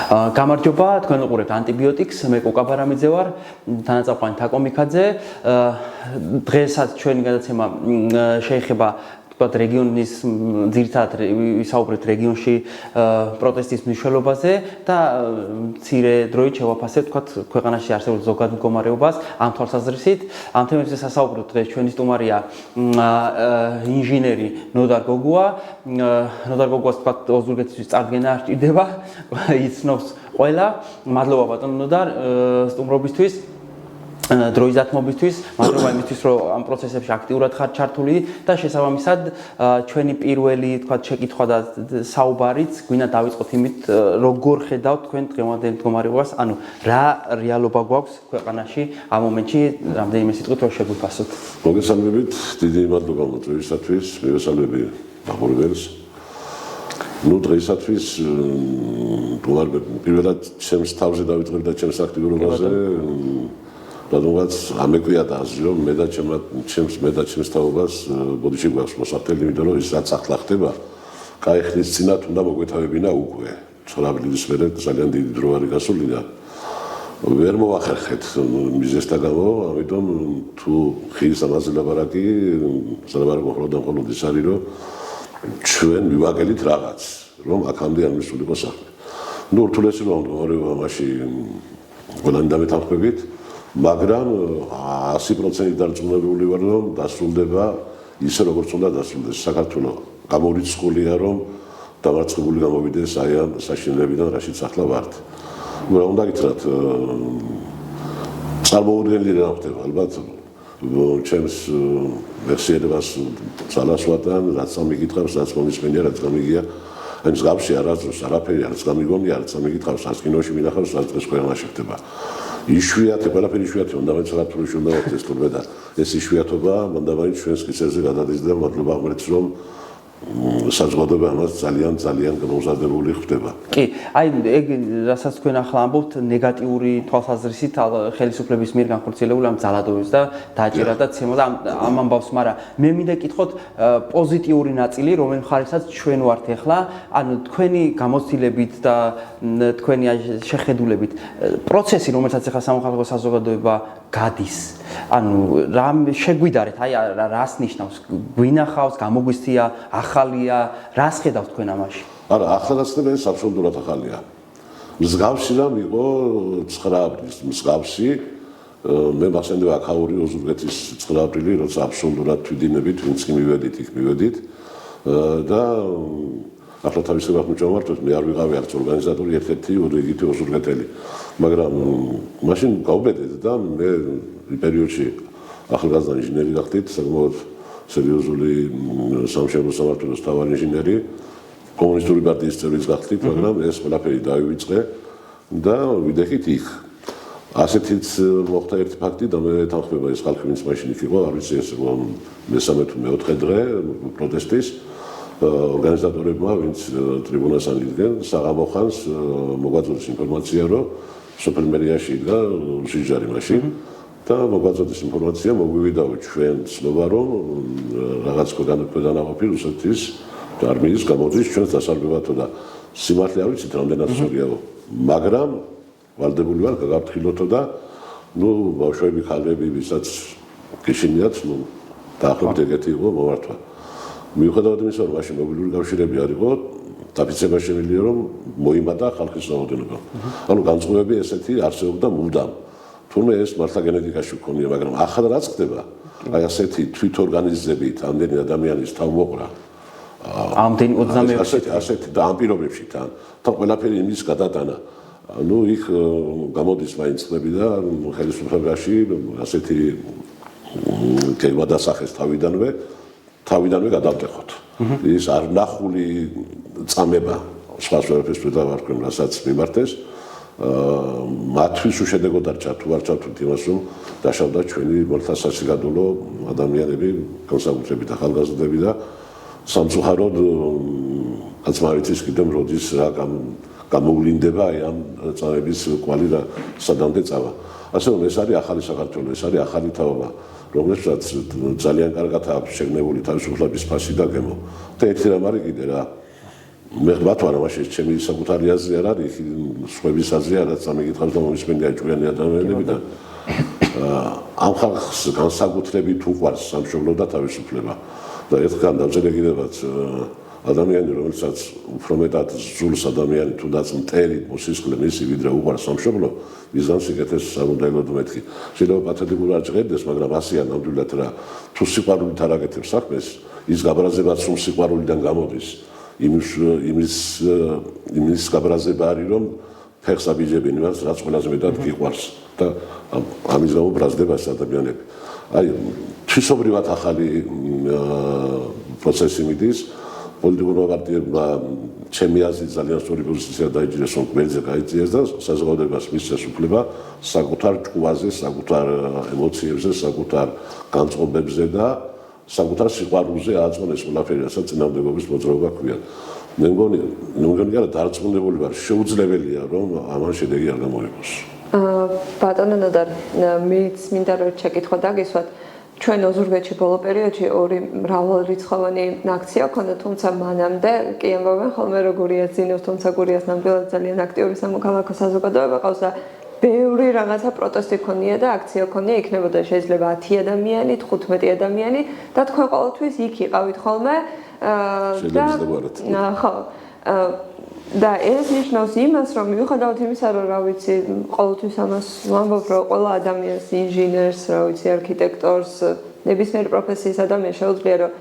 გამარჯობა, თქვენ უყურებთ ანტიბიოტიკს, მე კოკა ბარამიძე ვარ, თანაწამყვანი თაკო მიქაძე. დღესაც ჩვენი გადაცემა შეეხება თქვათ რეგიონის ძირითადად ვისაუბრეთ რეგიონში პროტესტის მნიშვნელობაზე და მცირე დროით შევაფასებთ თქვათ ქვეყანაში არსებულ ზოგად მდგომარეობას ამ თვალსაზრისით. ამ თემებზე სასაუბროთ დღეს ჩვენი სტუმარია ინჟინერი ნოდარ გოგუა. ნოდარ გოგუას თქვათ ოზურგეთისთვის წარდგენა არ სჭირდება, იცნობს ყველა. მადლობა ბატონო ნოდარ სტუმრობისთვის. დროის დათმობისთვის, მადლობა იმისთვის, რომ ამ პროცესებში აქტიურად ხართ ჩართული და შესაბამისად ჩვენი პირველი, თქვათ, შეკითხვა და საუბარიც გვინდა დავიწყოთ იმით, როგორ ხედავთ თქვენ დღევანდელ მდგომარეობას, ანუ რა რეალობა გვაქვს ქვეყანაში ამ მომენტში, რამდენიმე სიტყვით რომ შეგვიფასოთ. მოგესალმებით, დიდი მადლობა მოწვევისათვის, მივესალმები მაყურებელს. დღეისათვის პირველად ჩემს თავზე დავიწყებ და ჩემს აქტიურობაზე რადგანაც ამეკვია და აზრი რომ მე და ჩემს თაობას ბოდიში გვაქვს მოსახდელი, იმიტომ რომ ის რაც ახლა ხდება, კაი ხნის წინათ უნდა მოგვეთავებინა უკვე. ცოლაბილის მერე ძალიან დიდი დრო არის გასული და ვერ მოახერხეთ მიზეზთა გამო, ამიტომ თუ ხის ამაზე ლაპარაკი, მხოლოდ ის არის რომ ჩვენ მივაგელით რაღაც, რომ აქამდე არ მისულიყო საქმე. ურთულესი რომ მდგომარეობა მაშინ ყველანი დამეთანხმებით, მაგრამ 100% დარწმუნებული ვარ, რომ დასრულდება ისე როგორც უნდა დასრულდეს. საქართველოს გამორიცხულია, რომ დამარცხებული გამოვიდეს აი ამ საშინელებიდან, რაშიც ახლა ვართ. უნდა გითხრათ, წარმოუდგენელი რა ხდება, ალბათ ჩემს მეხსიერებას ძალას ვატან, რაც ამიგითხავს, რაც მომისმენია, რაც გამიგია. აი მსგავსი არასდროს არაფერი არც გამიგონია, არც ამიგითხავს, რაც კინოში მინახავს, რაც დღეს ქვეყანაში ხდება. იშვიათი, ყველაფერი იშვიათი, უნდა მეცხრათ რომ უნდა ვეთესტურმე და ეს იშვიათობა მანდა მაინც ჩვენს კისერზე გადადის და მადლობა ღმერთს რომ საზოგადოება ამას ძალიან გამოზადებული ხდება. კი, აი ეგ რასაც თქვენ ახლა ამბობთ ნეგატიური თვალსაზრისით ხელისუფლების მიერ განხორციელებული ამ ძალადობის და დაჭერა და ცემა და ამ ამბავს, მაგრამ მე მინდა კითხოთ პოზიტიური ნაწილი, რომელ მხარესაც ჩვენ ვართ ახლა, ანუ თქვენი გამოცდილებით და თქვენი შეხედულებით პროცესი, რომელსაც ახლა სამოქალაქო საზოგადოება გადის, ანუ რა შეგვიდარეთ, აი რას ნიშნავს, გვინახავს, გამოგვისწია, ახალია, რას ხედავთ თქვენ ამაში? არა, ახალაც და ეს აბსოლუტურად ახალია. მსგავსი რამ იყო 9 აპრილის, მსგავსი მე მახსენდება აქაური ოზურგეთის 9 აპრილი, როცა აბსოლუტურად თვითდინებით, ვინც კი მივედით, იქ მივედით და ახლა თავისებურად მოვარდოთ, მე არ ვიყავი არც ორგანიზატორი, ერთ-ერთი რიგითი ოზურგეთელი, მაგრამ მაშინ გავბედეთ და მე პერიოდში ახალგაზრდა ინჟინერი გახდით, საკმაოდ სერიოზული სამშენებლო სამმართველოს მთავარი ინჟინერი, კომუნისტური პარტიის წევრიც გახდით, მაგრამ ეს ყველაფერი დავივიწყე და ვიდექით იქ. ასეთიც მოხდა ერთი ფაქტი და მე თანხმება ეს ხალხი, ვინც მაშინ იქ იყო, არ ვიცი ეს მესამე თუ მეოთხე დღე პროტესტის ორგანიზატორებმა, ვინც ტრიბუნას ანიდნენ, საღამო ხანს მოგვაწოდეს ინფორმაცია, რომ სოფელ მერიაში იდგა ჟიჟარი მაშინ და მოგვაწოდეს ინფორმაცია, მოგვივიდაო ჩვენ ცნობა, რომ რაღაც ქვედანაყოფი რუსეთის არმიის გამოდის ჩვენს დასარბევათო და სიმართლე არ ვიცით რამდენად სწორიაო, მაგრამ ვალდებული ვარ გაგაფრთხილოთო და ბავშვები, ქალები, ვისაც გეშინიათ, დაახლოებით ეგეთი იყო მომართვა. მიუხედავად იმისა, რომ მაშინ მობილური კავშირები არ იყო, დაფიცება შემიძლია, რომ მოიმატა ხალხის რაოდენობა. ანუ განწყობები ესეთი არსებობდა მუდამ. თურმე ეს მართლა გენეტიკაში მქონია, მაგრამ ახლა რაც ხდება, აი ასეთი თვითორგანიზებით ამდენი ადამიანის თავმოყრა, ამდენი 26 ასეთი და ამ პირობებში თან ყველაფერი იმის გადატანა. ანუ იქ გამოდის მაინც წლები და ხელისუფლებაში ასეთი გადასახეს თავიდანვე გადავტეხოთ. ის არ ნახული წამება სხვა სფეროების პრეტავარქენ, რასაც მიმართეს, მათთვის უშედეგოდ არ ჩართო, არ ჩართოთ იმას, რომ დაშავდა ჩვენი მართლმსაჯულო ადამიანები, განსაკუთრებით ახალგაზრდები და სამწუხაროდ კაცმარიცის კიდემ როდის რა გამოვლინდება აი ამ წამების კვალი რა სადამდე წავა. ასე რომ ეს არის ახალი საქართველო, ეს არის ახალი თაობა. რომელსაც ძალიან კარგად აქვს შეგნებული თავისუფლების ფასი და გემო. და ერთი რამ არის კიდე რა. მე მათ ვარ მაშინ ჩემი საკუთარი აზრი არ არის სხვების აზრი არაც ამიგითხავს და მომისმენია ჭკვიანი ადამიანები და ამ ხალხს განსაკუთრებით უყვარს სამშობლო და თავისუფლება და ერთხელ დავწერეგილებაც ადამიანი რომელსაც უფრო მეტად ზულს ადამიანი თუნდაც მტერი მოსისხლე მისი ვიდრე უყვარს სამშობლო მიზანს იკეთებს სამუდაელოდ მეთქი შეიძლება პათეტიკურად არ ჭղებდეს მაგრამ ასეა ნამდვილად რა თუ სიყვარულით არ აკეთებს საქმეს ის გაბრაზებაც რომ სიყვარულიდან გამოდის იმის გაბრაზება არის რომ ფეხს აბიჯებენ იმას რაც ყველაზე მეტად გიყვარს და ამის გამო ბრაზდება ადამიანები აი თვისობრივად ახალი პროცესი მიდის პოლიტიკურმა პარტიებმა ჩემი აზრით ძალიან სწორი პოზიცია დაიჭირეს რომ გვერდზე გაიწიეს და საზოგადოებას მისცეს უფლება საკუთარ ჭკუაზე, საკუთარ ემოციებზე, საკუთარ განწყობებზე და საკუთარ სიყვარულზე ააწმუნეს ყველაფერი, რასაც წინააღმდეგობის მოძრაობა ქვია. მე მგონი არა დარწმუნებული ვარ, შეუძლებელია რომ ამან შედეგი არ გამოიღოს. ბატონო ნოდარ, მეც მინდა რომ შეკითხვა დაგისვათ. ჩვენ ოზურგეთში ბოლო პერიოდში ორი მრავალრიცხოვანი აქცია ჰქონდა, თუმცა მანამდე კი ამბობენ ხოლმე როგორ იაძინოს, თუმცა გურიას ნამდვილად ძალიან აქტიური სამოქალაქო საზოგადოება ყავს და ბევრი რაღაცა პროტესტი ქონია და აქცია ქონია, იქნებოდა შეიძლება 10 ადამიანი, 15 ადამიანი და თქვენ ყოველთვის იქ იყავით ხოლმე და ხო და ეს ნიშნავს იმას, რომ მიუხედავად იმისა, რომ რა ვიცი, ყოველთვის ამას ვამბობ, რომ ყველა ადამიანს, ინჟინერს, რა ვიცი, არქიტექტორს, ნებისმიერ პროფესიის ადამიანს შეუძლია, რომ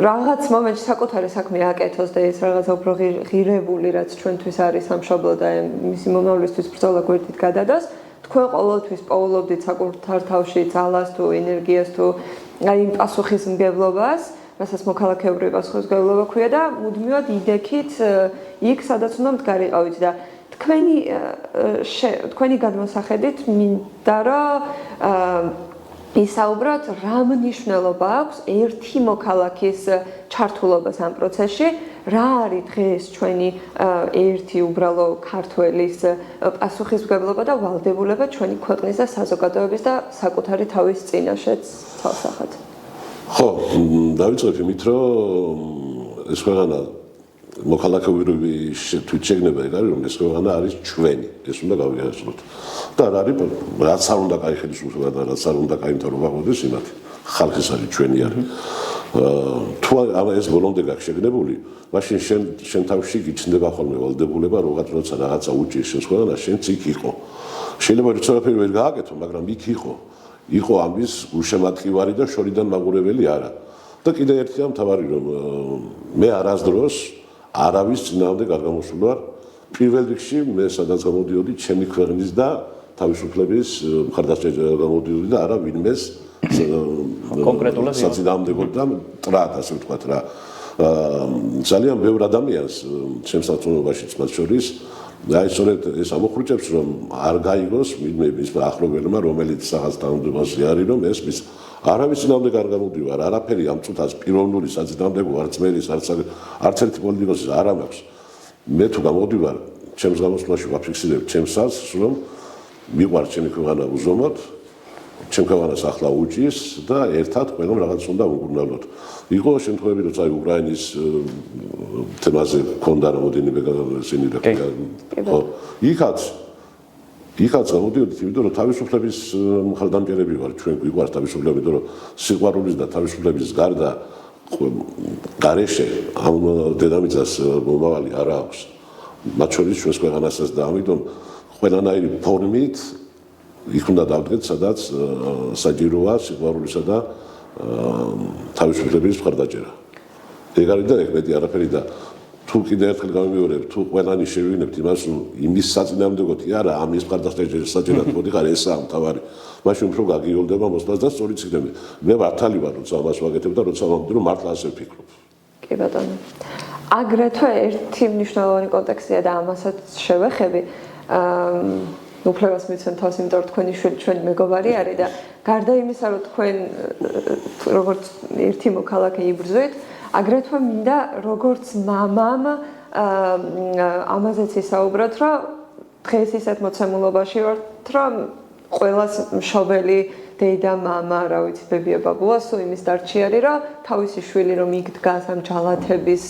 რაღაც მომენტში საკუთარი საქმე აკეთოს და ეს რაღაცა უფრო ღირებული, რაც ჩვენთვის არის სამშობლო და მისი მომავლისთვის ბრძოლა გვერდით გადადოს, თქვენ ყოველთვის პოულობდით საკუთარ თავში ძალას თუ ენერგიას თუ აი იმ პასუხისმგებლობას რასაც მოქალაქეობრივი პასუხისმგებლობა ქვია და მუდმივად იდექით იქ სადაც უნდა მდგარიყავით და თქვენი გადმოსახედით მინდა რომ ისაუბროთ რა მნიშვნელობა აქვს ერთი მოქალაქის ჩართულობას ამ პროცესში რა არის დღეს ჩვენი ერთი უბრალო ქართველის პასუხისმგებლობა და ვალდებულება ჩვენი ქვეყნის და საზოგადოების და საკუთარი თავის წინაშეც თვალსაჩინოდ ხო, დავიწყებ იმით, რომ ეს ქვეყანა მოქალაქეობრივი თვითშეგნება ეგ არის, რომ ეს ქვეყანა არის ჩვენი, ეს უნდა გავიაზროთ. და რა არის, რაც არ უნდა კაი ხელისუფლება და რაც არ უნდა კაი მთავრობა ყავდეს იმათი. ხალხის არის ჩვენი არის. თუ ეს ბოლომდე გაქვს შეგნებული, მაშინ შენ თავში გიჩნდება ხოლმე ვალდებულება, როცა რაღაცა უჭირს შენს ქვეყანას, შენც იქ იყო. შეიძლება რომ ცოტაფერი ვერ გააკეთო, მაგრამ იქ იყო ამის უშემატკივარი და შორიდან მაყურებელი არა. და კიდე ერთია მთავარი რომ მე არასდროს არავის წინააღმდეგ არ გამოსულ ვარ. პირველ რიგში მე სადაც გამოდიოდი ჩემი ქვეყნის და თავისუფლების მხარდაჭერა გამოდიოდი და არა ვინმეს კონკრეტულად საწინააღმდეგო და ტრად ასე ვთქვათ რა. ძალიან ბევრ ადამიანს ჩემს საწუნოებაშიც მათ შორის აი სწორედ ეს ამოხრუჭებს რომ არ გაიგოს მის ახლობელმა რომელიც რაღაც თანამდებობაზე არის რომ ეს მის არავის წინააღმდეგ არ გამოდივარ არაფერი ამ წუთას პიროვნული საწინააღმდეგო არც მერის არც ერთი პოლიტიკოსის არ ამაქვს მე თუ გამოდივარ ჩემს გამოსვლაში ვაფიქსირებ ჩემსაც რომ მიყვარს ჩემი ქვეყანა უზომოდ ჩემ ქვეყანას ახლა უჭირს და ერთად ყველამ რაღაც უნდა უგუნალოთ იყო შემთხვევები როცა უკრაინის თემაზე ქონდა რამოდენიმე ისინი და ხო იქაც გამოდიოდით იმიტომ რომ თავისუფლების მხარდამჭერები ვარ ჩვენ გვიყვარს თავისუფლება იმიტომ რომ სიყვარულის და თავისუფლების გარდა გარეშე ამ დედამიწას მომავალი არ აქვს მათ შორის ჩვენს ქვეყანასაც და ამიტომ ყველანაირი ფორმით იქ უნდა დავდგეთ სადაც საჭიროა სიყვარულისა და თავისუფლების მხარდაჭერა ეგ არის და ეგ მეტი არაფერი და თუ კიდე ერთხელ გამიმეორებ თუ ყველანი შევინებთ იმას რომ იმის საწინააღმდეგო კი არა ამის მხარდაჭერა საჭიროა მოდიხარ ესაა მთავარი მაშინ უფრო გაგიოლდება მოსვლას და სწორიც იქნება მე მართალი ვარ როცა ამას ვაკეთებ და როცა ვამბობ რომ მართლა ასე ვფიქრობ კი ბატონო აგრეთვე ერთი მნიშვნელოვანი კონტექსტია და ამასაც შევეხები უფლებას მიცემ თავს, იმიტომ რომ თქვენი შვილი ჩვენი მეგობარი არის და გარდა იმისა, რომ თქვენ როგორც ერთი მოქალაქე იბრძვით, აგრეთვე მინდა როგორც მამამ ამაზეც ისაუბროთ, რომ დღეს ისეთ მოცემულობაში ვართ, რომ ყველას მშობელი დედა, მამა, რა ვიცი, ბებია, ბაბუა, სულ იმის დარჩი არის, რომ თავისი შვილი რომ იქ დგას ამ ჯალათების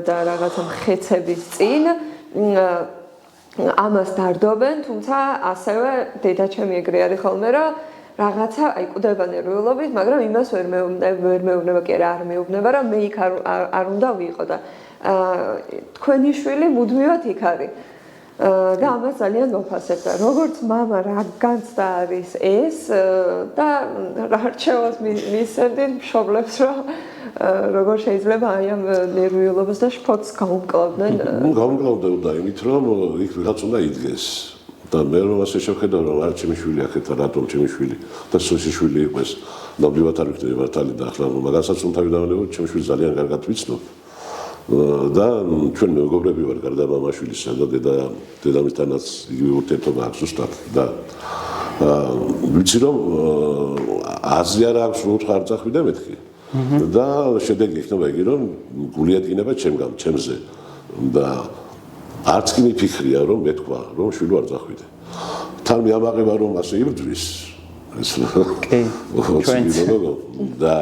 და რაღაცა მხეცების წინ ამას დარდობენ, თუმცა ასევე დედაჩემი ეგრე არის ხოლმე, რომ რაღაცა აი კვდება ნერვიულობით, მაგრამ იმას ვერ მეუბნება, კი არა, არ მეუბნება, რომ მე იქ არ უნდა ვიყო და თქვენი შვილი მუდმივად იქ არის. და ამას ძალიან მოფასებდა. როგორც მამა რა განცდა არის ეს და რა რჩევას მისცემდით მშობლებს, რომ როგორ შეიძლება აი ამ ნერვიულობას და შფოთს გაუმკლავდნენ? გაუმკლავდნენ და იმით, რომ იქ ვიღაც უნდა იდგეს. და მე რომ ასე შევხედავ, რომ არ ჩემი შვილი აქეთ რატომ ჩემი შვილი და სოსი შვილი იყოს, ნამდვილად არ ვიქნები მართალი და ახლა მაგასაც უნდა დავანებო, ჩემი შვილი ძალიან კარგად ვიცნობ. და ჩვენ მეგობრები ვარ გარდა მამაშვილისა და დედამისთანაც იგივე ურთიერთობა აქვს ზუსტად და ვიცი რომ აზრი არ აქვს რომ უთხარ წახვიდე მეთქი და შედეგი იქნება იგი რომ გული ედგინება ჩემზე და არც კი მიფიქრია რომ მეთქვა რომ შვილი არ წახვიდე თან მიამაყება რომ ასე იბრძვის ეს და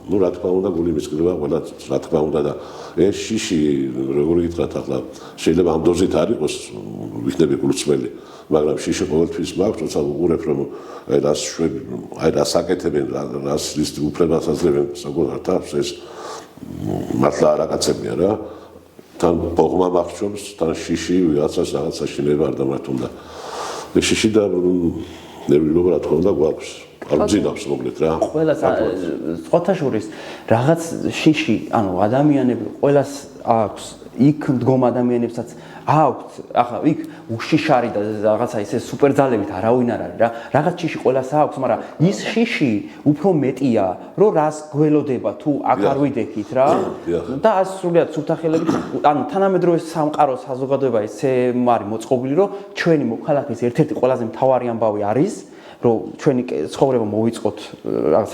ну რა თქმა უნდა გული მისკდება ყველა რა თქმა უნდა და ეს შიში როგორი გითხრათ ახლა შეიძლება ამ დოზით არ იყოს ვიქნები გულწმელი მაგრამ შიში ყოველთვის მაქვს როცა უყურებ რომ აი რას შვები აი რას აკეთებენ რას ის უფლებას აძლევენ საკუთარ თავს ეს მართლა არაკაცებია რა თან ბოღმა მახსოვს თან შიში ვიღაცას რაღაცაში ნება არ დამართუნდა ეს შიში და ნერვიულობა რა თქმა უნდა გვაქვს არ ძინავს მოკლედ რა. ყველას სხვათაშორის რაღაც შიში, ანუ ადამიანები ყველას აქვს, იქ მდგომ ადამიანებსაც აქვს, ახლა იქ უშიშარი და რაღაცა ისე სუპერძალებით არავინ არ არის რა. რაღაც შიში ყველას აქვს, მაგრამ ის შიში უფრო მეტია, რომ რას გველოდება თუ აქ არ ვიდექით რა. და სრულიად სუფთახელებით, ანუ თანამედროვე სამყარო საზოგადოება ესე არის მოწყობილი, რომ ჩვენი მოქალაქის ერთ-ერთი ყველაზე მთავარი ამბავი არის რომ ჩვენი ცხოვრება მოვიწყოთ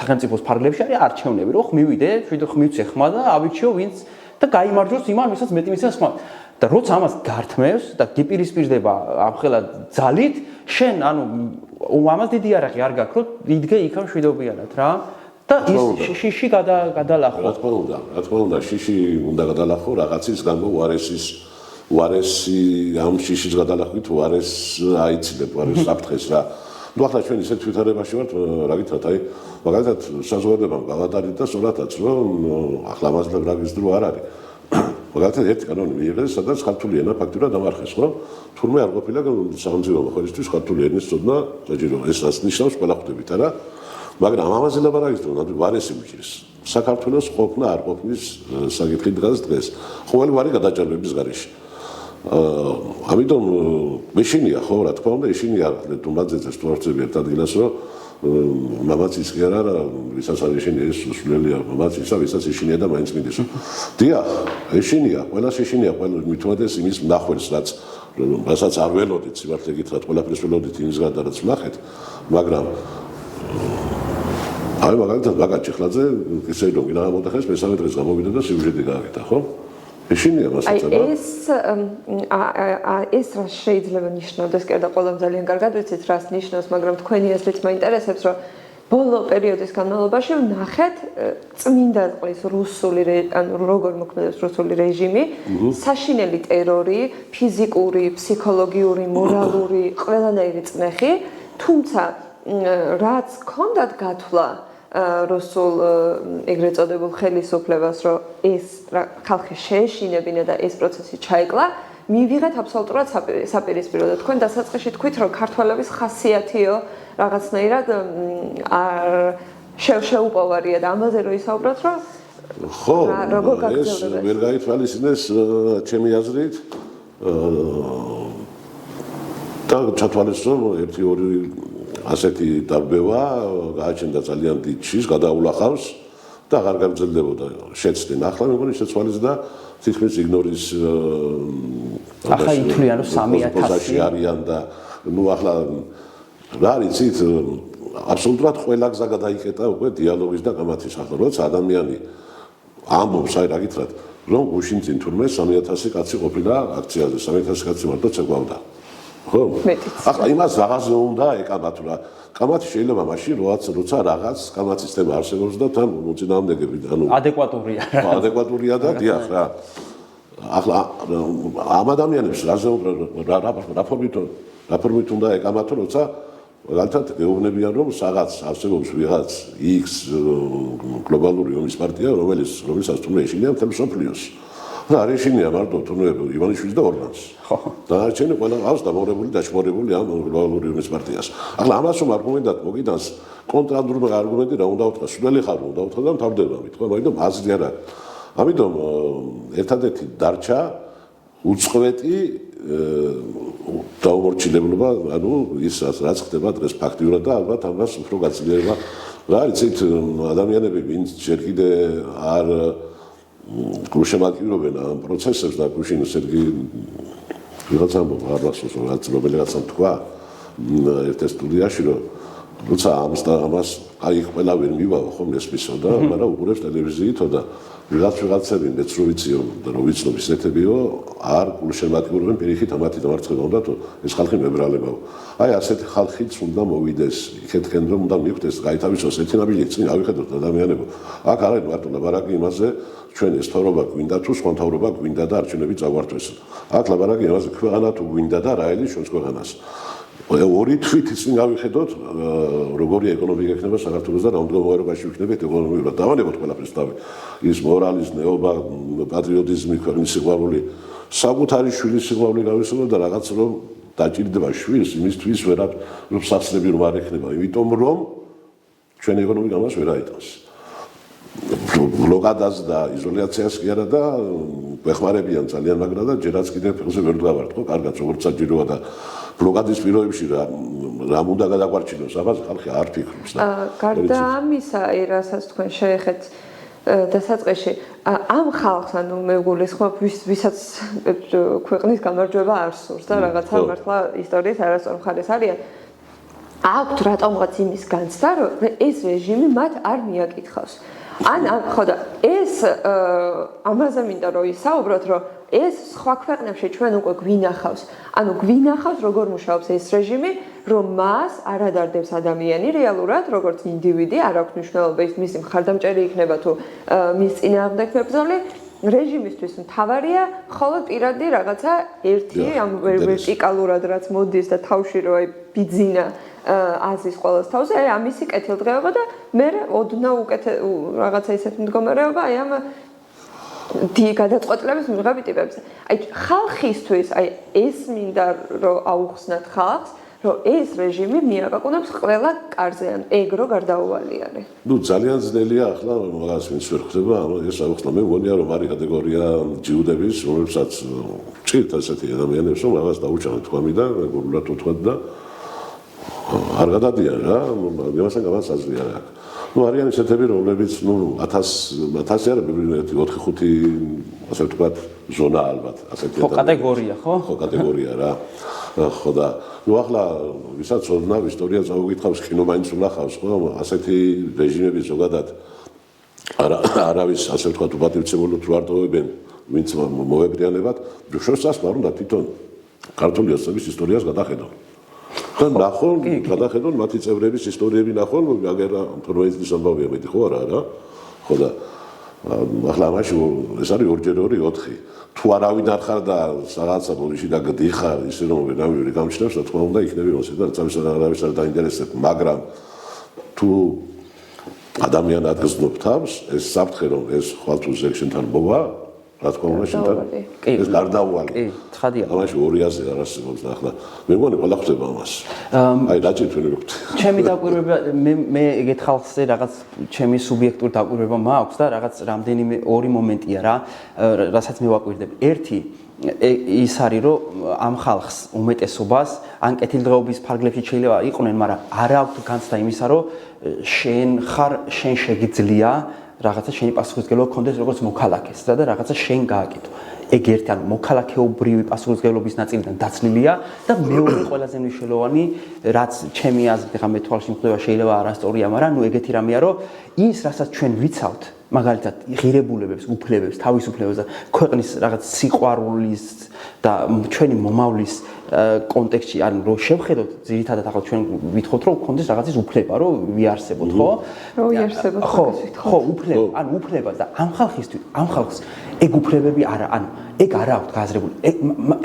სახელმწიფოს ფარგლებში არის არჩევნები, რომ ხმივიდე, ხმივცე ხმა და ავირჩიო ვინც და გაიმარჯვოს იმან, ვისაც მეტი მისცეს ხმა. და როცა ამას გართმევს და გიპირისპირდება ამხელა ძალით, შენ ანუ ამას დიდი არახი არ გაქვს, რომ იდგე იქამ შვიდობიანად რა. და ის შიში გადალახო. რა თქმა უნდა, შიში უნდა გადალახო რაღაცის გამო უარესი ამ შიშის გადალახვით უარეს აიცილებ, უარეს საფრთხეს რა. ну ახლა ჩვენ ისეთ თვითარებაში ვართ რა გითხრათ აი მაგალითად საზოგადოებამ გავატარეთ და სწორადაც რომ ახლა მასლებ რა გიზდრო არ არის მაგალითად ერთი კანონი მიიღეს სადაც ქართული ენა ფაქტურად დამარხეს ხო თურმე არ ყოფილა სახელმწიფო მოხალისთვის ქართული ენის ცოდნა საჭირო ეს ნიშნავს ყველა ხვდებით არა მაგრამ ამაზე ლაპარაკის დრო ვარესი მიჭირს საქართველოს ყოფნა არ ყოფნის საკითხი დღეს ყოველი ვარი გადაჭარბების გარეშე ამიტომ მეშინია ხო რა თქმა უნდა ეშინია დუმბაძეძეს თუ არცები ერთ ადგილას რომ მამაცის კი არა ვისაც არ ეშინია ეს სულელია მამაცისა ვისაც ეშინია და მაინც მიდის დიახ ეშინია ყველას ეშინია ყველა მithuades იმის ნახველს რასაც არ ველოდით სიმართლე გითხრათ ყველაფერს ველოდით იმის გარდა რაც ვნახეთ მაგრამ აი მაგალითად ბაკა ჩიხლაძე ისე რომ გინდა მოდახეს მესამე დღეს გამოვიდა და სიუჟეტი გააკეთა ხო ეშინია მასაცა ეს რა შეიძლება ნიშნავდეს კი და ყველამ ძალიან კარგად ვიცით რას ნიშნავს მაგრამ თქვენი აზრით მაინტერესებს რომ ბოლო პერიოდის განმავლობაში ვნახეთ წმინდა წყლის რუსული ანუ როგორ მოქმედებს რუსული რეჟიმი საშინელი ტერორი ფიზიკური ფსიქოლოგიური მორალური ყველანაირი წნეხი თუმცა რაც ჰქონდათ გათვლა რუსულ ეგრეთ წოდებულ ხელისუფლებას რომ ეს ხალხი შეეშინებინა და ეს პროცესი ჩაეკლა მივიღეთ აბსოლუტურად საპირისპირო და თქვენ დასაწყისში თქვით რომ ქართველების ხასიათიო რაღაცნაირად არ შეუპოვარია და ამაზე რომ ისაუბროთ რომ ხო ეს ვერ გაითვალისწინეს ჩემი აზრით და ჩათვალისწინო ერთი ორი ასეთი დაბევა გააჩნდა ძალიან დიდ შიშს გადაულახავს და აღარ გაგრძელდებოდა შეცდნენ ახლა მეგონი შეცვალეს და თითქმის იგნორის ახლა ითვლიან რომ 3000 არიან და ნუ ახლა რა იცით აბსოლუტურად ყველა გზა გადაიკეტა უკვე დიალოგის და კამათის ახლა როცა ადამიანი ამბობს აი რა გითხრათ რომ გუშინ წინ თურმე 3000 კაცი ყოფილა აქციაზე 3000 კაცი მარტო წეგვავდა ხო ახლა იმას რაღაცა უნდა ეკამათ რა კამათი შეიძლება მაშინ როცა რაღაც კამათის თემა არსებობს და თან მოწინააღმდეგები ანუ ადეკვატურია და დიახ რა ახლა ამ ადამიანებს რაფორმით უნდა ეკამათო, როცა მაგალითად გეუბნებიან, რომ რაღაც არსებობს ვიღაც X გლობალური ომის პარტია, რომელსაც თუნდაც ეშინია მთელ მსოფლიოს. და არ ეშინია მარტო თუნდაც ივანიშვილს და ორბანს. ხო. დანარჩენი ყველა ყავს დამორებული, დაჭმორებული ამ გლობალური ომის პარტიას. ახლა ამას რომ არგუმენტად მოგიდანს კონტრადურმა არგუმენტი რა უნდა უთხრა, სულელი ხარ უნდა უთხრა და მთავრდება მithვა, მაგრამ აზრი არ აქვს. ამიტომ ერთადერთი დარჩა უწყვეტი დაუმორჩილებლობა, ანუ ის რაც ხდება დღეს ფაქტიურად და ალბათ ამას უფრო გაცილება. რა იცით, ადამიანები ვინც ჯერ კიდე არ გულშემატკივრობენ ამ პროცესებს და გუშინ სერგი ვიღაცა არ მახსოვს რაც რომელიღაცამ თქვა ერთ სტუდიაში რომ როცა ამას აი ყველა ვერ მივაო ხომ ესმისო და მაგრამ უყურებს ტელევიზიითო და ვიღაცები მეც რო ვიციო და რო ვიცნობ ისეთებიო არ გულშემატკივრობენ პირიქით ამათი დამარცხება უნდათო ეს ხალხი მებრალებაო აი ასეთი ხალხიც უნდა მოვიდეს იქეთკენ რომ უნდა მიხვდეს გაითავისოს ერთი ნაბიჯი წინ ავიხედოთ ადამიანებო აქ არ არის მარტო ლაბარაკი იმაზე ჩვენ ეს თაობა გვინდა თუ სხვა თაობა გვინდა და არჩევნები წაგვართვეს აქ ლაბარაკი იმაზე ქვეყანა თუ გვინდა და რა ელის ჩვენს ქვეყანას ორი თვით ისინი გავიხედოთ როგორი ეკონომიკა ექნება საქართველოს და რა მდგომარეობაში ვიქნებით ეკონომიკურად დავანებოთ ყველაფერს თავი ის მორალის ნეობა პატრიოტიზმი ქვეყნის სიყვარული საკუთარი შვილის სიყვარული გავისურვოთ და რაღაც რომ დაჭირდება შვილს იმისთვის ვერაფ რომ სახსნები რომ არ ექნება იმიტომ რომ ჩვენ ეკონომიკა მას ვერ აიტანს ბლოკადას და იზოლაციას კი არა და გვეხმარებიან ძალიან მაგრამ და ჯერაც კიდევ ფეხზე ვერ დავართ ხო კარგად როგორც საჭიროა და ბლოკადის პირობებში რა უნდა გადაგვარჩინოს ამაზე ხალხი არ ფიქრობს და გარდა ამისა რასაც თქვენ შეეხეთ დასაწყისში ამ ხალხს ანუ მე გულისხმობ ვისაც ქვეყნის გამარჯვება არ სურს და რაღაცა მართლა ისტორიის არასწორ მხარეს არიან აქვთ რატომღაც იმის განცდა რომ ეს რეჟიმი მათ არ მიაკითხავს ან ხო და ეს ამაზე მინდა რომ ისაუბროთ რომ ეს სხვა ქვეყნებში ჩვენ უკვე გვინახავს ანუ გვინახავს როგორ მუშაობს ეს რეჟიმი რომ მას არ ადარდებს ადამიანი რეალურად როგორც ინდივიდი არ აქვს მნიშვნელობა ის მისი მხარდამჭერი იქნება თუ მის წინააღმდეგ მებრძოლი რეჟიმისთვის მთავარია ხოლო პირადი რაღაცა ერთი ამ ვერტიკალურად რაც მოდის და თავში რო აი ბიძინა აზის ყოველს თავზე აი ამისი კეთილდღეობა და მე ოდნავ უკეთ რაღაცა ისეთი მდგომარეობა აი ამ გადაწყვეტილების მიღები ტიპებზე აი ხალხისთვის აი ეს მინდა რომ აუხსნათ ხალხს რომ ეს რეჟიმი მიაკაკუნებს ყველა კარზე ან ეგრო გარდაუვალი არის ნუ ძალიან ძნელია ახლა მაგას ვინც ვერ ხდება ეს აუხსნა მე მგონია რომ არის კატეგორია ჯიუდების რომლებსაც ჭირთ ასეთი ადამიანებს რომ რაღაც დაუჭამთ თქვამი და გულურად უთქვათ და არ გადადიან რა იმასთან გამას აზრი არ აქვს ნუ არიან ისეთები რომლებიც ნუ 1000 არ ბიბლიოთეკი 4-5 ასე ვთქვათ ზონა ალბათ ასეთი ხო კატეგორია ხო ხო კატეგორია რა ხო და ნუ ახლა ვისაც ოდნავ ისტორია წაუგითხავს კინო მაინც უნახავს ხო ასეთი რეჟიმები ზოგადად არავის ასე ვთქვათ უპატივცემულოდ რო არ ტოვებენ ვინც მოებრიანებათ შორსაც არ უნდა თვითონ ქართული ოცნების ისტორიას გადახედონ და ნახონ გადახედონ მათი წევრების ისტორიები ნახონ აგერა 18 წლის ამბავია მეტი ხო არა ხო და ახლა მაშინ ეს არის 2x2 თუ არავინ არ ხარ და რაღაცა ბოლიში და გდიხარ ისე რომ ვერავინ გამჩნევს რა თქმა უნდა იქნები მოსე და წამის არავის არ დაინტერესებს მაგრამ თუ ადამიან ადგზნობ თავს ეს საფრთხე რომ ეს ხვალთუზე შენთან მოვა რა თქმა უნდა შენთან ეს გარდაუვალი კი ცხადია ამაში 200-ზე არ არსებობს და ახლა მე მგონი ყველა ხდება ამას აი რა ჭირთვენი რო ჩემი დაკვირვება მე ეგეთ ხალხზე რაღაც ჩემი სუბიექტური დაკვირვება მაქვს და რაღაც რამდენიმე ორი მომენტია რა რასაც მე ვაკვირდებ ერთი ის არის რომ ამ ხალხს უმეტესობას ან კეთილდღეობის ფარგლებში შეიძლება იყვნენ მაგრამ არ აქვს განცდა იმისა რომ შენ შეგიძლია რაღაცა შენი პასუხისმგებლობა გქონდეს როგორც მოქალაქეს და რაღაცა შენ გააკეთო. ეგ ერთი ან მოქალაქეობრივი პასუხისმგებლობის ნაწილიდან დაცლილია და მეორე ყველაზე მნიშვნელოვანი რაც ჩემი აზრით ხა მე თვალში მხვდება შეიძლება არასწორია, მაგრამ ნუ ეგეთი რამეა რომ ის რასაც ჩვენ ვიცავთ მაგალითად ღირებულებებს, უფლებებს, თავისუფლებებს და ქვეყნის რაღაც სიყვარულის და ჩვენი მომავლის კონტექსტში ან რო შევხედოთ ძირითადად ახლა ჩვენ ვითხოვთ რომ გქონდეს რაღაცის უფლება რომ ვიარსებოთ ხო? რომ ვიარსებოთ ხო უფლება ან უფლება და ამ ხალხს ეგ უფლებები არა ან ეგ არ აქვს გააზრებული.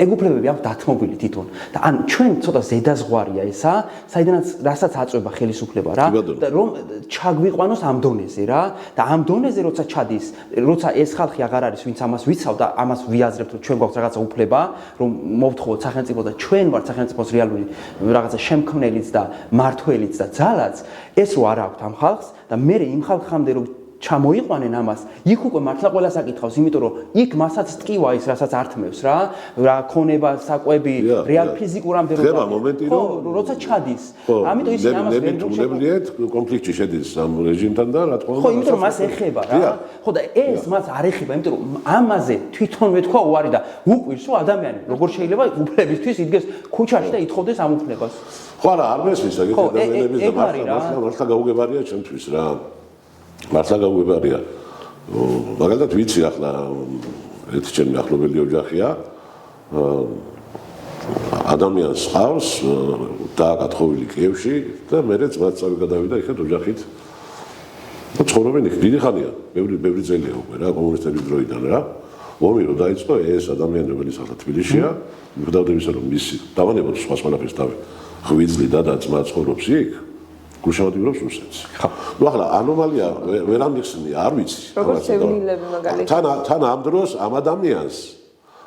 ეგ უფლებები აქვს დათმობილი თვითონ. და ან ჩვენ ცოტა ზედაზღვარია ესა, საიდანაც რასაც აწვება ხელისუფლება რა და რომ ჩაგვიყვანოს ამ დონეზე რა და ამ დონეზე როცა ჩადის, როცა ეს ხალხი აღარ არის, ვინც ამას ვიცავ და ამას ვიაზრებთ, რომ ჩვენ გვაქვს რაღაცა უფლება, რომ მოვთხოვოთ სახელმწიფო და ჩვენ ვართ სახელმწიფოს რეალური რაღაცა შემქმნელიც და მართველიც და ძალაც, ეს რო არ აქვს ამ ხალხს და მე იმ ხალხამდე რომ ჩამოიყვანენ ამას, იქ უკვე მართლა ყველას აკითხავს, იმიტომ რომ იქ მასაც ტკივა ის, რასაც ართმევს რა ქონება, საკვები, რეალ ფიზიკურ ამდენობა. ხება მომენტი რომ როცა ჩადის. ამიტომ ისინი ამას ვერ უნებლიეთ კონფლიქტში შედის ამ რეჟიმთან და რა თქმა უნდა. ხო, იმიტომ რომ მას ეხება რა. ხო და ეს მას არ ეხება, იმიტომ რომ ამაზე თვითონვე თქვა უარი და უკვირს რომ ადამიანი როგორ შეიძლება უფლებისთვის იდგეს ქუჩაში და ითხოვდეს ამ უფლებას. ხო არა, არ მესმის ეგეთი ადამიანების და მართლა გაუგებარია ჩემთვის რა. მართლა გაუგებარია. მაგალითად ვიცი ახლა ერთი ჩემი ახლობელი ოჯახია. ადამიანს ყავს დააკათხოვილი კიევში და მერე ძმაც წავიდა იქეთ ოჯახით. ცხოვრობენ იქ დიდი ხანია, ბევრი წელია უკვე რა, კომუნისტების დროიდან რა. ომი რო დაიწყო, ეს ადამიანი რომელიც ახლა თბილისშია, მიხვდავდა იმისა რომ მისი დავანებოთ სხვადასხვანაირს თავი. ღვიძლი და ძმა ცხოვრობს იქ. გუშავდიურობს რუსეთს. ნუ ახლა ანომალია ვერ ამიხსნია, არ ვიცი. როგორც ევნილები მაგალითად. თან ამ დროს ამ ადამიანს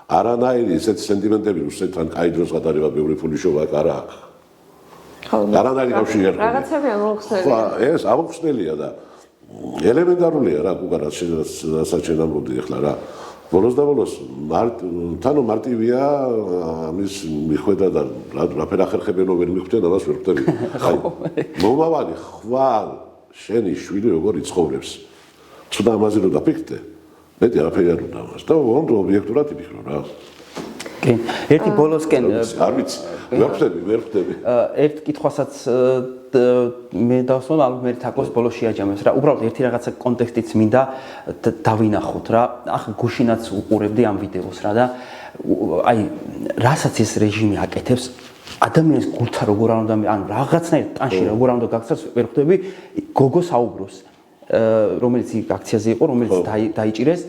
არანაირი ესეთი სენტიმენტები რუსეთთან კაი დროს გადარება ბევრი ფული შოვა არ აქვს. არანაირი კავშირი არ აქვს. რაღაცები ამოხსნელია. ხო, ეს ამოხსნელია და ელემენტარულია რა, რასაც ჩვენ ამბობდი ახლა რა. ბოლოს და ბოლოს თანო მარტივია ამის მიხვედა და რაფერ ახერხებენო ვერ მიხვდენ ამას ვერ ხვდები. აი მომავალი ხვალ შენი შვილი როგორ იცხოვრებს. ცუდა ამაზე რომ დაფიქრდე, მეტი არაფერი არ უნდა ამას და ვონდო ობიექტურად იფიქრო რა. კი, ერთი ბოლოსკენ არ ვიცი, ვერ ხვდები. ერთ კითხვასაც მე დავსვამ ალბათ მე თაკოს ბოლოს შეაჯამებს რა. უბრალოდ ერთი რაღაცა კონტექსტიც მინდა დავინახოთ რა. ახლა გუშინაც უყურებდი ამ ვიდეოს რა და აი რასაც ეს რეჟიმი აკეთებს ადამიანის გულთან როგორ არ უნდა ანუ რაღაცნაირ ტანში როგორ არ უნდა გაქცევს ვერ ხვდები გოგო საუბრობს რომელიც აქციაზე იყო რომელიც დაიჭირეს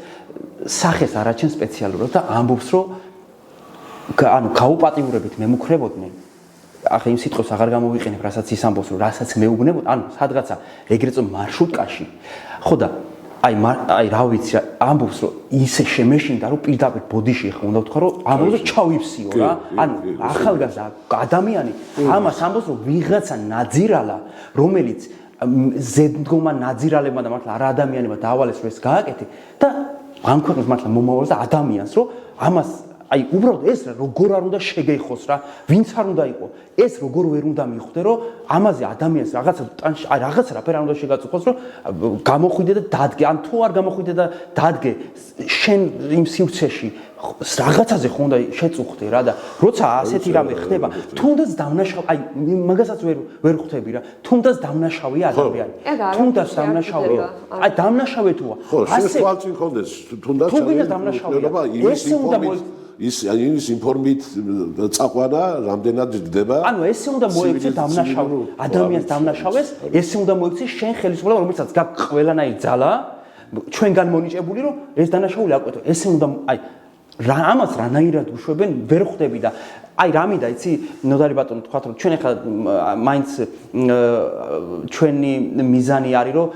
სახეს არაჩენ სპეციალურად და ამბობს რომ ანუ გაუპატიურებით მემუქრებოდნენ ახლა იმ სიტყვას აღარ გამოვიყენებ, რასაც ის ამბობს, რომ რასაც მეუბნებოდ, ანუ სადღაცა ეგრეთ წოდებული მარშრუტკაში. ხო და აი რა ვიცი, ამბობს, რომ ისე შემეშინდა, რომ პირდაპირ ბოდიში ხა უნდა ვთქვა, რომ ამბობს, რომ ჩავიფსიო რა. ანუ ახალგაზრდა ადამიანი ამას ამბობს, რომ ვიღაცა ნაძირალა, რომელიც ზედმდგომა ნაძირალებმა და მართლა არა ადამიანებმა დაავალეს, რომ ეს გააკეთე და ამ ქვეყნის მართლა მომავალს და ადამიანს, რომ ამას აი უბრალოდ ეს როგორ არ უნდა შეგეიხოს რა ვინც არ უნდა იყო ეს როგორ ვერ უნდა მიხვდე რომ ამაზე ადამიანს რაღაცა ტანში აი რაღაცა რაფერ არ უნდა შეგაწუხოს რომ გამოხვიდე და დადგე ან თუ არ გამოხვიდე და დადგე შენ იმ სივრცეში რაღაცაზე ხო უნდა შეწუხდე რა და როცა ასეთი რამე ხდება თუნდაც დამნაშავე აი მაგასაც ვერ ხვდები რა თუნდაც დამნაშავეა ადამიანი თუნდაც დამნაშავეა აი დამნაშავე თუა ასე თვალწინ ხონდეს თუნდაც ესე უნდა ის ინფორმით წაყვანა რამდენად ჯდება ანუ ესე უნდა მოექცე დამნაშავე ადამიანს დამნაშავეს ესე უნდა მოექცე შენ ხელისუფლება რომელსაც გაქვს ყველანაირი ძალა ჩვენგან მონიჭებული რომ ეს დანაშაული აკვეთო ესე უნდა აი რა ამას რანაირად უშვებენ ვერ ხვდები და აი რა მინდა იცი ნოდარი ბატონო თქვა რომ ჩვენ ახლა მაინც ჩვენი მიზანი არის რომ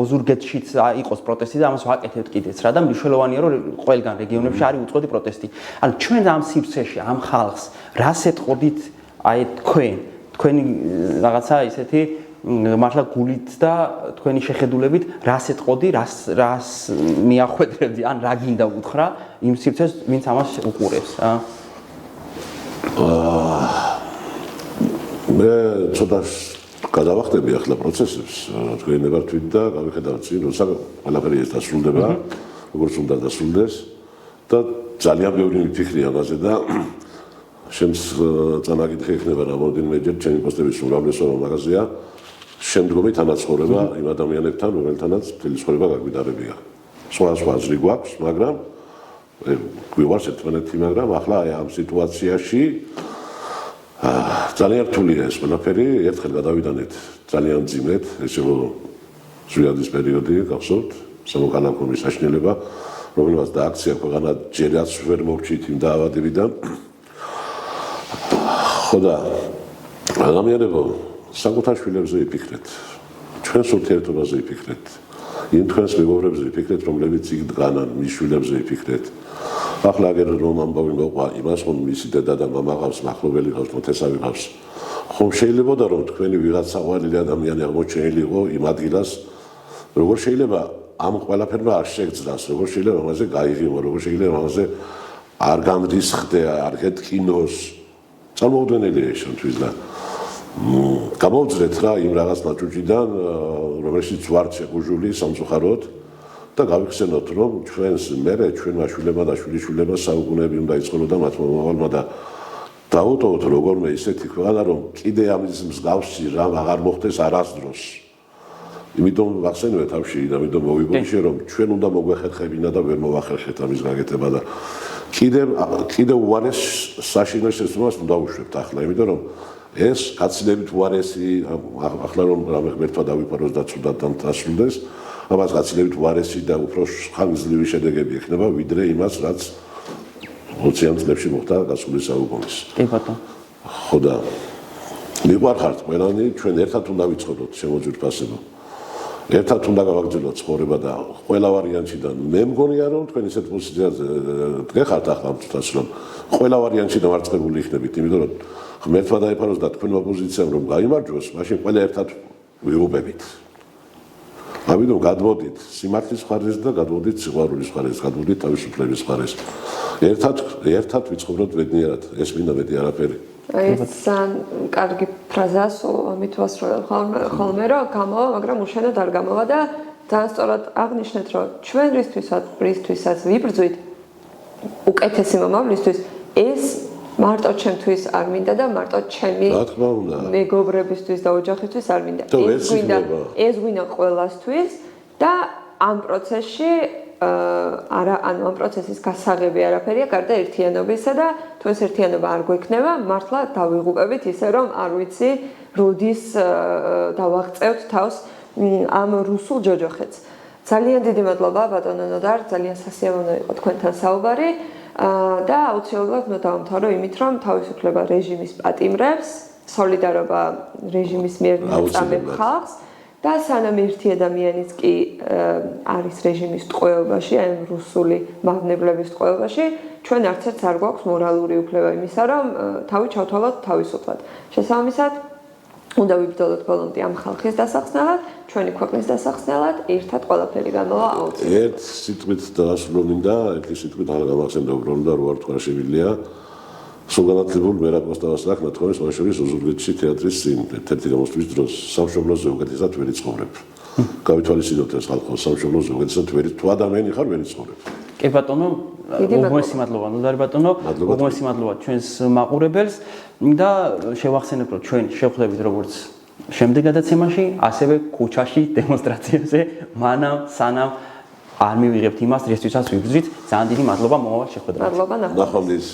ოზურგეთშიც იყოს პროტესტი და ამას ვაკეთებთ კიდეც რა და მნიშვნელოვანია რომ ყველგან რეგიონებში არის უწყვეტი პროტესტი ანუ ჩვენ ამ სივრცეში ამ ხალხს რას ეტყოდით აი თქვენი რაღაცა ისეთი მართლა გულით და თქვენი შეხედულებით რას ეტყოდი რას მიახვედრებდი ან რა გინდა უთხრა იმ სივრცეს ვინც ამას უყურებს რა მე ცოტა გადავახტები ახლა პროცესებს თქვენი ნებართვით და გავიხედავთ წინ როცა ყველაფერი ეს დასრულდება როგორც უნდა დასრულდეს და ძალიან ბევრი მიფიქრი ამაზე და შემს წამაკითხე იქნება რამოდენიმეჯერ ჩემი პოსტების უმრავლესობა მაგაზია შემდგომი თანაცხოვრება იმ ადამიანებთან რომელთანაც მთელი ცხოვრება გაგვიდარებია სხვა აზრი გვაქვს მაგრამ გვიყვარს ერთმანეთი მაგრამ ახლა აი ამ სიტუაციაში ძალიან რთულია ეს ყველაფერი ერთხელ გადავიდანეთ ძალიან ძიმედ ეს იყო ზვიადის პერიოდი გახსოვთ სამოქალაქო მისაშნელება რომელმაც დააქცია ქვეყანა ჯერაც ვერ მოვჭით იმ დაავადებიდან. ხო და ადამიანებო, საკუთარ შვილებზე იფიქრეთ, ჩვენს ურთიერთობაზე იფიქრეთ, იმ თქვენს მეგობრებზე იფიქრეთ, რომლებიც იქ დგანან, მის შვილებზე იფიქრეთ. ახლა აგერ რომ ამბავი მოყვა იმას, რომ მისი დედა და მამა ყავს, მახლობელი ყავს, მოთესავი ყავს. ხომ შეიძლება რომ თქვენი ვიღაც საყვარელი ადამიანი აღმოჩენილი იყო იმ ადგილას, როგორ შეიძლება ამ ყველაფერმა არ შეგძლას, როგორ შეიძლება ამაზე გაიღიმო, როგორ შეიძლება ამაზე არ გამდისხდე, არ გეტკინოს. წარმოუდგენელია შენთვის და გამოვძრეთ რა იმ რაღაც ნაჭუჭიდან, რომელშიც ვართ შეგუჟული სამწუხაროდ და გავიხსენოთ, რომ ჩვენს მერე ჩვენმა შვილებმა და შვილიშვილებმა საუკუნეები უნდა იწყოს და მათმა მომავალმა და დაუტოვოთ როგორმე ისეთი ქვეყანა, რომ კიდე ამის მსგავსი რამ აღარ მოხდეს არასდროს. იმიტომ ვახსენებთ თავში, ამიტომ მოვიგონშე, რომ ჩვენ უნდა მოგვეხერხებინა და ვერ მოვახერხეთ ამის გაკეთება და კიდე უარეს საშინო შეცდომას უნდა უშვებთ ახლა, იმიტომ რომ ეს გაცილებით უარესი, ახლა რომ რამე ღმერთმა დავიფაროს და ცუდად დასრულდეს, ამას გაცილებით უარესი და უფრო ხანგრძლივი შედეგები ექნება, ვიდრე იმას, რაც 20-იან წლებში მოხდა გასული საუკუნის. კი ბატონო. ხო და მიყვარხართ ყველანი, ჩვენ ერთად უნდა ვიცხოვროთ შემოძვირფასებო. ერთად უნდა გავაგრძელოთ ცხოვრება და ყველა ვარიანტიდან მე მგონია რომ თქვენ ისეთ პოზიციაზე დგეხართ ახლა ამ წუთას რომ ყველა ვარიანტიდან მარცხებული იქნებით, იმიტომ რომ ღმერთმა დაიფაროს და თქვენმა პოზიციამ რომ გაიმარჯვოს, მაშინ ყველა ერთად ვიღუპებით. ამიტომ გადმოდით სიმართლის მხარეს და გადმოდით სიყვარულის მხარეს, გადმოდით თავისუფლების მხარეს. ერთად ვიცხოვროთ ბედნიერად, ეს მინდა მეტი არაფერი. ეს კარგი ფრაზაა, ამით ვასრულებ ხოლმე რომ გამოვა, მაგრამ უშენოდ არ გამოვა და ძალიან სწორად აღნიშნეთ, რომ ჩვენ რისთვისაც ვიბრძვით უკეთესი მომავლისთვის, ეს მარტო ჩემთვის არ მინდა და მარტო ჩემი მეგობრებისთვის და ოჯახისთვის არ მინდა. ეს გვინდა ყველასთვის და ამ პროცესში ანუ ამ პროცესის გასაღები არაფერია გარდა ერთიანობისა და თუ ეს ერთიანობა არ გვექნება, მართლა დავიღუპებით ისე რომ არ ვიცი როდის დავაღწევთ თავს ამ რუსულ ჯოჯოხეთს. ძალიან დიდი მადლობა ბატონო ნოდარ, ძალიან სასიამოვნო იყო თქვენთან საუბარი და აუცილებლად დავამთავრო იმით, რომ თავისუფლება რეჟიმის პატიმრებს, სოლიდარობა რეჟიმის მიერ მიწამებ ხალხს და სანამ ერთი ადამიანიც კი არის რეჟიმის ტყვეობაში, აი რუსული მავნებლების ტყვეობაში, ჩვენ არც ერთს არ გვაქვს მორალური უფლება იმისა, რომ თავი ჩავთვალოთ თავისუფლად. შესაბამისად, უნდა ვიბრძოლოთ ბოლომდე ამ ხალხის დასახსნელად, ჩვენი ქვეყნის დასახსნელად, ერთად ყველაფერი გამოვა აუცილებლად. ერთ სიტყვით დაასრულო მინდა, ერთი სიტყვით აღარ გამახსენდა უბრალოდ და რო არ თქვა შეგვიძლია. სულგანათლებულ მერაკოსტავას აქ ნათქვამის მოშორის ოზურგეთში თეატრის წინ ერთ-ერთი გამოსვლის დროს სამშობლოზე უკეთესად ვერ იცხოვრებ. გავითვალისწინოთ ეს ხალხო სამშობლოზე უკეთესად ვერ თუ ადამიანი ხარ ვერ იცხოვრებ. კი ბატონო, უღმესი მადლობა ნოდარ ბატონო, უღმესი მადლობა ჩვენს მაყურებელს და შევახსენებ რომ ჩვენ შევხვდებით როგორც შემდეგ გადაცემაში, ასევე ქუჩაში დემონსტრაციაზე, მანამ სანამ არ მივიღებთ იმას, რისთვისაც ვიბრძვით. ძალიან დიდი მადლობა მომავალ შეხვედრაზე. მადლობა ნახვამდის.